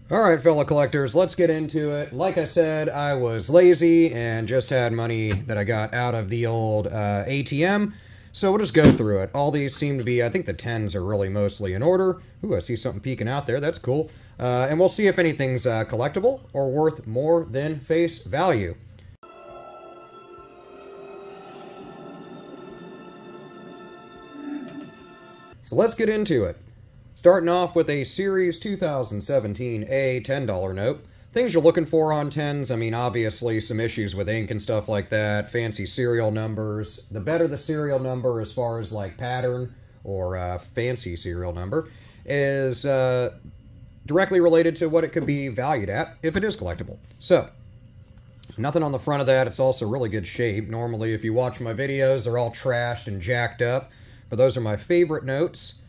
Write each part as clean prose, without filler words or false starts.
Alright, fellow collectors, let's get into it. Like I said, I was lazy and just had money that I got out of the old ATM, so we'll just go through it. All these seem to be, I think the 10s are really mostly in order. Ooh, I see something peeking out there, that's cool. And we'll see if anything's collectible or worth more than face value. So let's get into it. Starting off with a Series 2017 A $10 note. Things you're looking for on 10s, I mean, obviously some issues with ink and stuff like that, fancy serial numbers. The better the serial number as far as like pattern or fancy serial number is directly related to what it could be valued at if it is collectible. So, nothing on the front of that. It's also really good shape. Normally, if you watch my videos, they're all trashed and jacked up, but those are my favorite notes.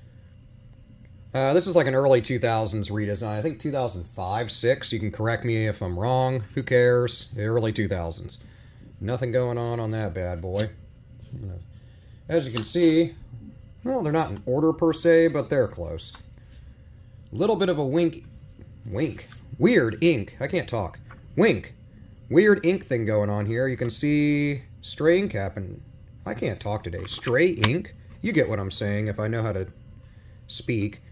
This is like an early 2000s redesign. I think 2005, 6. You can correct me if I'm wrong. Who cares? The early 2000s. Nothing going on that bad boy. As you can see, well, they're not in order per se, but they're close. A little bit of a wink. Weird ink. I can't talk. Weird ink thing going on here. You can see stray ink happening. I can't talk today. Stray ink? You get what I'm saying if I know how to speak.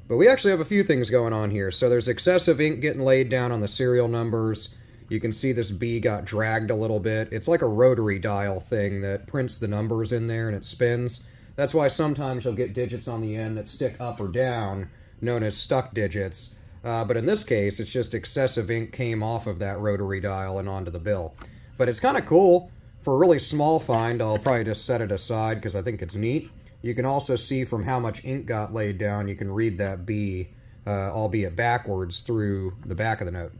But we actually have a few things going on here. So there's excessive ink getting laid down on the serial numbers. You can see this B got dragged a little bit. It's like a rotary dial thing that prints the numbers in there and it spins. That's why sometimes you'll get digits on the end that stick up or down, known as stuck digits. But in this case, it's just excessive ink came off of that rotary dial and onto the bill. But it's kind of cool. For a really small find, I'll probably just set it aside because I think it's neat. You can also see from how much ink got laid down, you can read that B, albeit backwards, through the back of the note.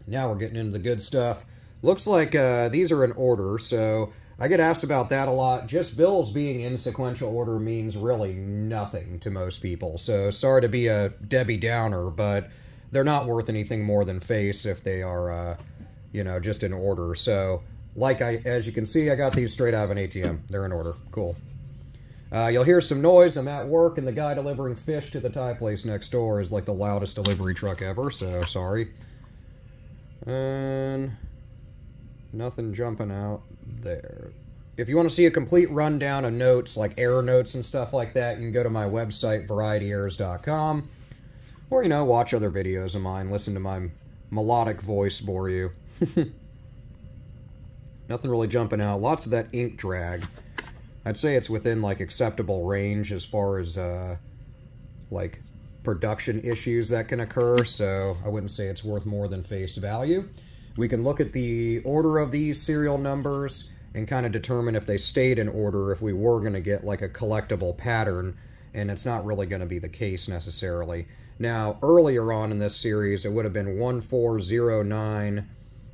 Now we're getting into the good stuff. Looks like these are in order, so I get asked about that a lot. Just bills being in sequential order means really nothing to most people. So sorry to be a Debbie Downer, but they're not worth anything more than face if they are, you know, just in order. So, as you can see, I got these straight out of an ATM. They're in order. Cool. You'll hear some noise. I'm at work, and the guy delivering fish to the Thai place next door is like the loudest delivery truck ever, so sorry. And nothing jumping out there. If you want to see a complete rundown of notes, like error notes and stuff like that, you can go to my website, varietyerrors.com, or, you know, watch other videos of mine, listen to my melodic voice bore you. Nothing really jumping out. Lots of that ink drag. I'd say it's within, like, acceptable range as far as, like, production issues that can occur, so I wouldn't say it's worth more than face value. We can look at the order of these serial numbers and kind of determine if they stayed in order, if we were going to get, like, a collectible pattern, and it's not really going to be the case necessarily. Now, earlier on in this series, it would have been 1409.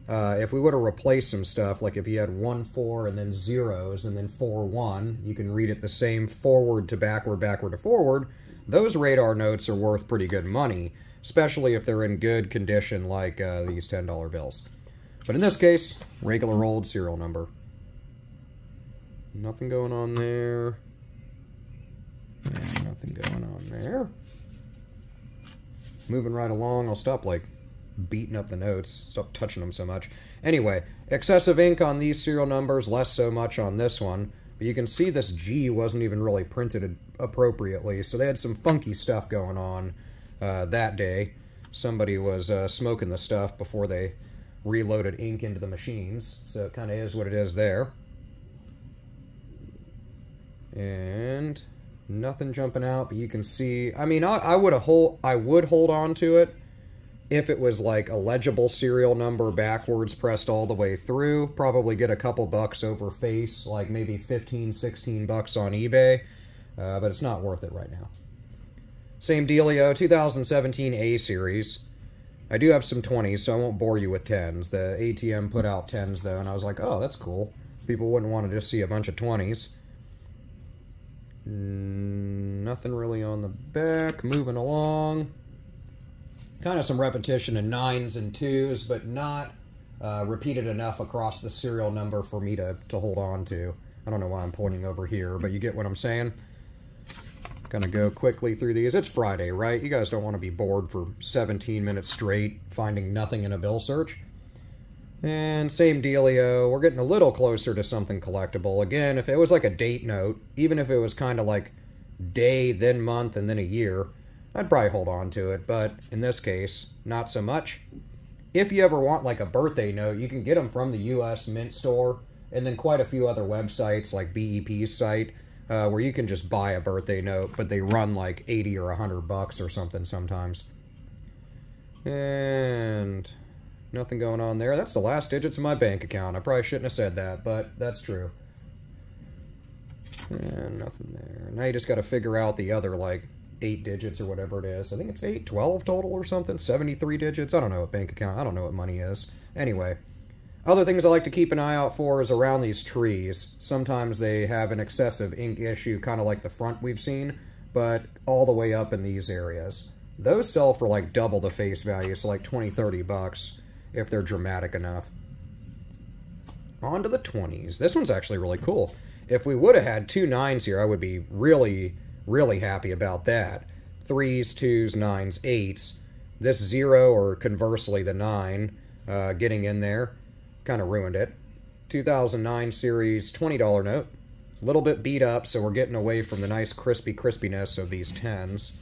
If we would have replaced some stuff, like if you had 1-4 and then zeros and then 4-1, you can read it the same forward to backward, backward to forward. Those radar notes are worth pretty good money, especially if they're in good condition like these $10 bills. But in this case, regular old serial number. Nothing going on there. And nothing going on there. Moving right along, I'll stop like beating up the notes, stop touching them so much. Anyway, excessive ink on these serial numbers, less so much on this one. But you can see this G wasn't even really printed appropriately, so they had some funky stuff going on that day. Somebody was smoking the stuff before they reloaded ink into the machines, so it kind of is what it is there. And nothing jumping out, but you can see, I mean, I would hold on to it if it was like a legible serial number backwards pressed all the way through. Probably get a couple bucks over face, like maybe 15, 16 bucks on eBay, but it's not worth it right now. Same dealio, 2017 A series. I do have some 20s, so I won't bore you with 10s. The ATM put out 10s though, and I was like, oh, that's cool. People wouldn't want to just see a bunch of 20s. Nothing really on the back. Moving along. Kind of some repetition in 9s and 2s, but not repeated enough across the serial number for me to hold on to. I don't know why I'm pointing over here, but you get what I'm saying. Gonna go quickly through these. It's Friday, right? You guys don't want to be bored for 17 minutes straight finding nothing in a bill search. And same dealio. We're getting a little closer to something collectible. Again, if it was like a date note, even if it was kind of like day, then month, and then a year, I'd probably hold on to it. But in this case, not so much. If you ever want like a birthday note, you can get them from the U.S. Mint store, and then quite a few other websites like BEP's site, where you can just buy a birthday note, but they run like 80 or 100 bucks or something sometimes. And nothing going on there. That's the last digits of my bank account. I probably shouldn't have said that, but that's true. And nothing there. Now you just got to figure out the other like 8 digits or whatever it is. I think it's 8, 12 total or something. 73 digits. I don't know what bank account. I don't know what money is. Anyway. Other things I like to keep an eye out for is around these trees. Sometimes they have an excessive ink issue, kind of like the front we've seen, but all the way up in these areas. Those sell for like double the face value, so like 20, 30 bucks if they're dramatic enough. On to the 20s. This one's actually really cool. If we would have had 2 9s here, I would be really, really happy about that. 3s, 2s, 9s, 8s. This 0, or conversely the 9, getting in there. Kind of ruined it. 2009 series $20 note. A little bit beat up, so we're getting away from the nice crispiness of these 10s.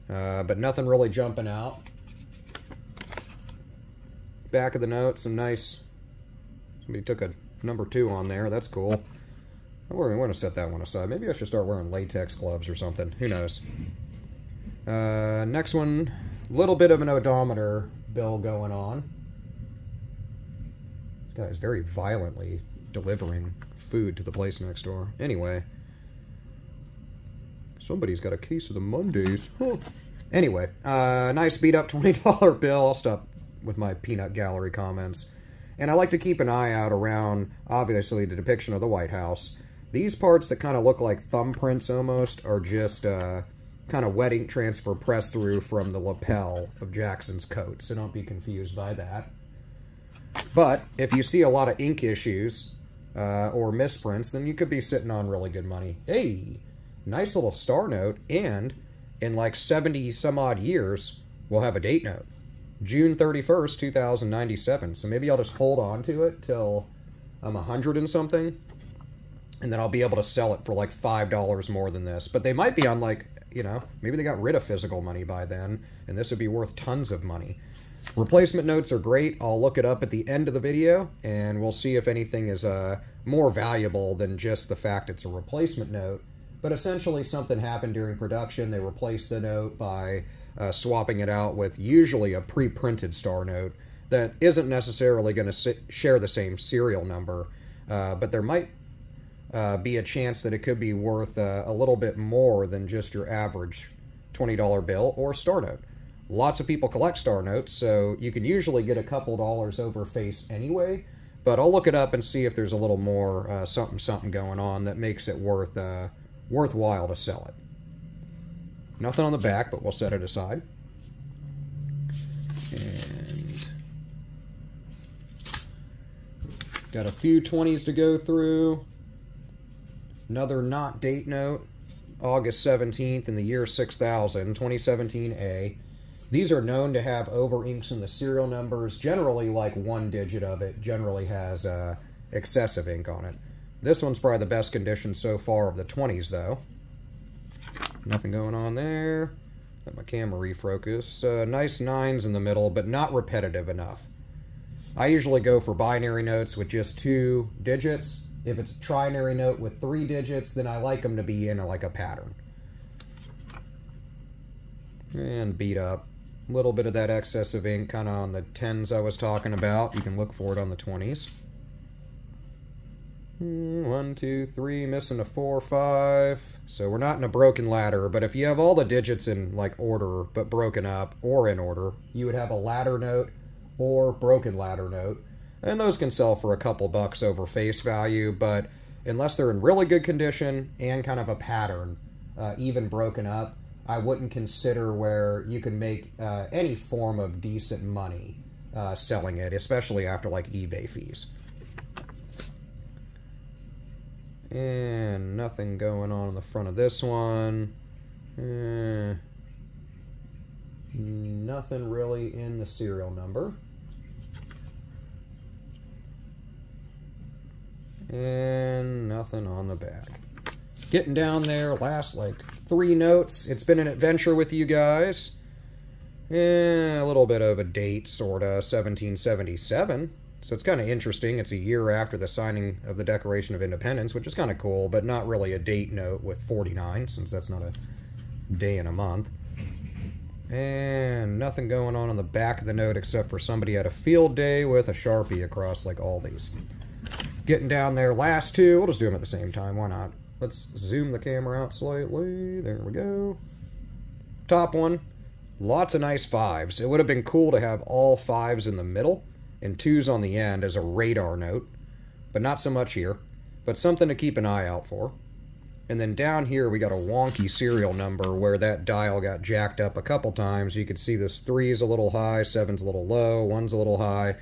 But nothing really jumping out. Back of the note, some nice... Somebody took a number 2 on there. That's cool. I want to set that one aside. Maybe I should start wearing latex gloves or something. Who knows? Next one, a little bit of an odometer bill going on. This guy is very violently delivering food to the place next door. Anyway. Somebody's got a case of the Mondays. Huh. Anyway, nice beat up $20 bill. I'll stop with my peanut gallery comments. And I like to keep an eye out around, obviously, the depiction of the White House. These parts that kind of look like thumbprints almost are just kind of wet ink transfer pressed through from the lapel of Jackson's coat. So don't be confused by that. But if you see a lot of ink issues or misprints, then you could be sitting on really good money. Hey, nice little star note. And in like 70 some odd years, we'll have a date note. June 31st, 2097. So maybe I'll just hold on to it till I'm 100 and something. And then I'll be able to sell it for like $5 more than this. But they might be on like, you know, maybe they got rid of physical money by then. And this would be worth tons of money. Replacement notes are great. I'll look it up at the end of the video. And we'll see if anything is more valuable than just the fact it's a replacement note. But essentially something happened during production. They replaced the note by swapping it out with usually a pre-printed star note that isn't necessarily going to share the same serial number. But there might be a chance that it could be worth a little bit more than just your average $20 bill or star note. Lots of people collect star notes, so you can usually get a couple dollars over face anyway, but I'll look it up and see if there's a little more something going on that makes it worthwhile to sell it. Nothing on the back, but we'll set it aside. And got a few 20s to go through. Another not date note, August 17th in the year 6000, 2017A. These are known to have over inks in the serial numbers. Generally, like 1 digit of it generally has excessive ink on it. This one's probably the best condition so far of the 20s, though. Nothing going on there. Let my camera refocus. Nice 9s in the middle, but not repetitive enough. I usually go for binary notes with just 2 digits. If it's a trinary note with 3 digits, then I like them to be in like a pattern. And beat up. A little bit of that excess of ink kind of on the 10s I was talking about. You can look for it on the 20s. 1, 2, 3, missing a 4, 5. So we're not in a broken ladder, but if you have all the digits in like order, but broken up or in order, you would have a ladder note or broken ladder note. And those can sell for a couple bucks over face value, but unless they're in really good condition and kind of a pattern, even broken up, I wouldn't consider where you can make any form of decent money selling it, especially after like eBay fees. And nothing going on in the front of this one. Nothing really in the serial number. And nothing on the back. Getting down there, last like 3 notes. It's been an adventure with you guys. A little bit of a date, sorta, 1777. So it's kind of interesting. It's a year after the signing of the Declaration of Independence, which is kind of cool, but not really a date note with 49, since that's not a day in a month. And nothing going on the back of the note except for somebody had a field day with a Sharpie across like all these. Getting down there, last 2. We'll just do them at the same time. Why not? Let's zoom the camera out slightly. There we go. Top one. Lots of nice 5s. It would have been cool to have all 5s in the middle and 2s on the end as a radar note, but not so much here. But something to keep an eye out for. And then down here we got a wonky serial number where that dial got jacked up a couple times. You can see this 3 is a little high, 7's a little low, 1's a little high.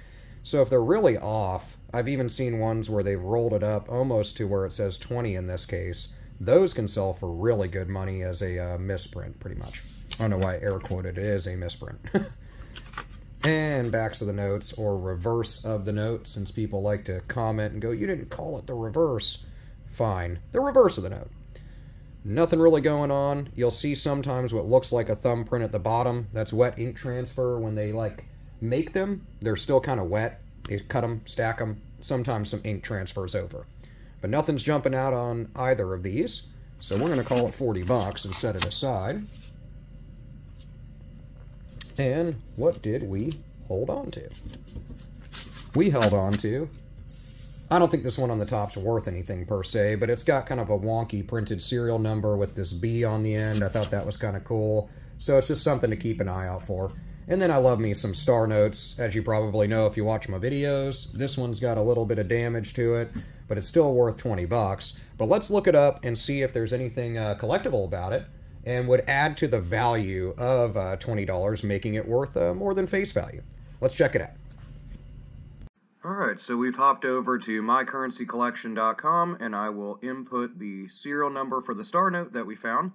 So if they're really off, I've even seen ones where they've rolled it up almost to where it says 20 in this case. Those can sell for really good money as a misprint, pretty much. I don't know why I air quoted it is a misprint. And backs of the notes, or reverse of the note, since people like to comment and go, you didn't call it the reverse. Fine. The reverse of the note. Nothing really going on. You'll see sometimes what looks like a thumbprint at the bottom. That's wet ink transfer. When they like make them, they're still kind of wet. They cut them, stack them. Sometimes some ink transfers over. But nothing's jumping out on either of these. So we're going to call it 40 bucks and set it aside. And what did we hold on to? We held on to... I don't think this one on the top's worth anything per se, but it's got kind of a wonky printed serial number with this B on the end. I thought that was kind of cool. So it's just something to keep an eye out for. And then I love me some star notes, as you probably know if you watch my videos. This one's got a little bit of damage to it, but it's still worth 20 bucks. But let's look it up and see if there's anything collectible about it and would add to the value of $20, making it worth more than face value. Let's check it out. Alright, so we've hopped over to mycurrencycollection.com, and I will input the serial number for the star note that we found,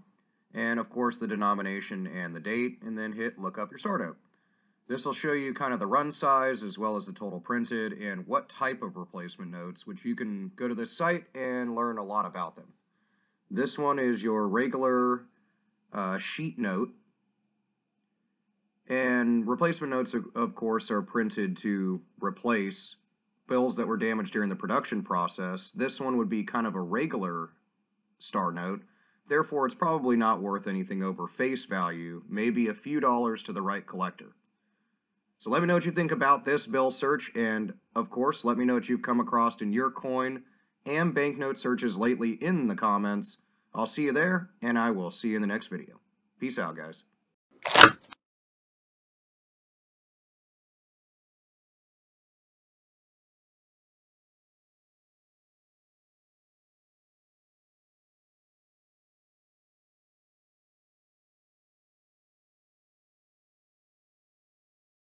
and of course the denomination and the date, and then hit look up your star note. This will show you kind of the run size as well as the total printed and what type of replacement notes, which you can go to this site and learn a lot about them. This one is your regular sheet note, and replacement notes, of course, are printed to replace bills that were damaged during the production process. This one would be kind of a regular star note. Therefore, it's probably not worth anything over face value, maybe a few dollars to the right collector. So let me know what you think about this bill search, and of course, let me know what you've come across in your coin and banknote searches lately in the comments. I'll see you there, and I will see you in the next video. Peace out, guys.